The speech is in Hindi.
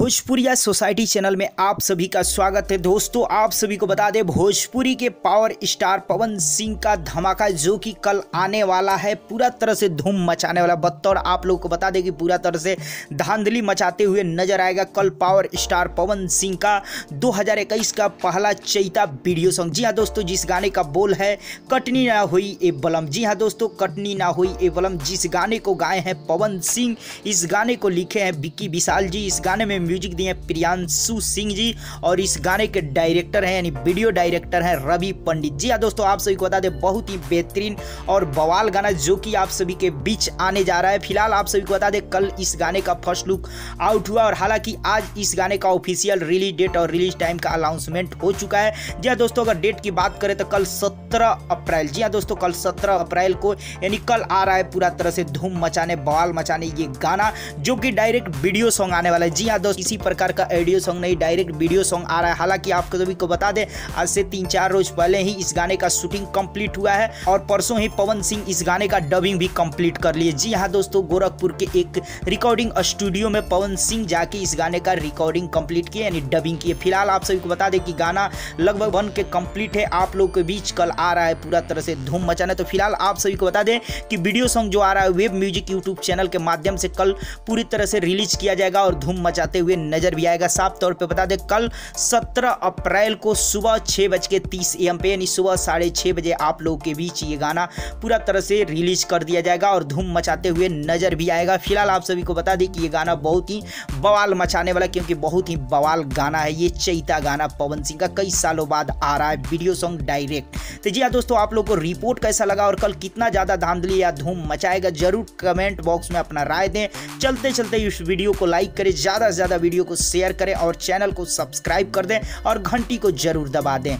भोजपुरिया सोसाइटी चैनल में आप सभी का स्वागत है। दोस्तों, आप सभी को बता दें, भोजपुरी के पावर स्टार पवन सिंह का धमाका जो कि कल आने वाला है, पूरा तरह से धूम मचाने वाला। बतौर आप लोगों को बता दें कि पूरा तरह से धांधली मचाते हुए नजर आएगा कल पावर स्टार पवन सिंह का 2021 का पहला चैता वीडियो सॉन्ग। जी हाँ दोस्तों, जिस गाने का बोल है कटनी ना हुई ए बलम। जी हाँ दोस्तों, कटनी ना हुई ए बलम, जिस गाने को गाए हैं पवन सिंह, इस गाने को लिखे हैं विक्की विशाल जी, इस गाने में म्यूजिक दिए प्रियांशु सिंह जी और इस गाने के डायरेक्टर हैं यानी वीडियो डायरेक्टर हैं रवि पंडित। जी हाँ दोस्तों, आप सभी को बता दें बहुत ही बेहतरीन और बवाल गाना जो कि आप सभी के बीच आने जा रहा है। फिलहाल आप सभी को बता दें कल इस गाने का फर्स्ट लुक आउट हुआ और हालांकि आज इस गाने का ऑफिशियल रिलीज डेट और रिलीज टाइम का अनाउंसमेंट हो चुका है। जी हाँ दोस्तों, अगर डेट की बात करें तो कल 17 अप्रैल, जी हाँ दोस्तों, कल 17 अप्रैल को यानी कल आ रहा है पूरा तरह से धूम मचाने बवाल मचाने ये गाना जो कि डायरेक्ट वीडियो सॉन्ग आने वाला है। जी हाँ दोस्तों, किसी प्रकार का ऑडियो सॉन्ग नहीं, डायरेक्ट वीडियो सॉन्ग आ रहा है। हालांकि आप सभी को बता दें आज से 3-4 रोज पहले ही इस गाने का शूटिंग कंप्लीट हुआ है और परसों ही पवन सिंह इस गाने का डबिंग भी कंप्लीट कर लिए। जी हाँ दोस्तों, गोरखपुर के एक रिकॉर्डिंग स्टूडियो में पवन सिंह जाके इस गाने का रिकॉर्डिंग कंप्लीट किए यानी डबिंग किए। फिलहाल आप सभी को बता दें कि गाना लगभग बन के कंप्लीट है, आप लोगों के बीच कल आ रहा है पूरा तरह से धूम मचाने। तो फिलहाल आप सभी को बता दें कि वीडियो सॉन्ग जो आ रहा है वेब म्यूजिक यूट्यूब चैनल के माध्यम से कल पूरी तरह से रिलीज किया जाएगा और धूम मचाते हुए नजर भी आएगा। साफ तौर पे बता दें कल 17 अप्रैल को सुबह 6:30 AM पे यानी सुबह 6:30 बजे आप लोगों के बीच ये गाना पूरा तरह से रिलीज कर दिया जाएगा और धूम मचाते हुए नजर भी आएगा। फिलहाल आप सभी को बता दें कि ये गाना बहुत ही बवाल मचाने वाला, क्योंकि बहुत ही बवाल गाना है ये चैता गाना पवन सिंह का, कई सालों बाद आ रहा है वीडियो सॉन्ग डायरेक्ट। तो जी हाँ दोस्तों, आप लोग को रिपोर्ट कैसा लगा और कल कितना ज्यादा धांधली या धूम मचाएगा जरूर कमेंट बॉक्स में अपना राय दें। चलते चलते इस वीडियो को लाइक करें, ज्यादा से ज्यादा वीडियो को शेयर करें और चैनल को सब्सक्राइब कर दें और घंटी को जरूर दबा दें।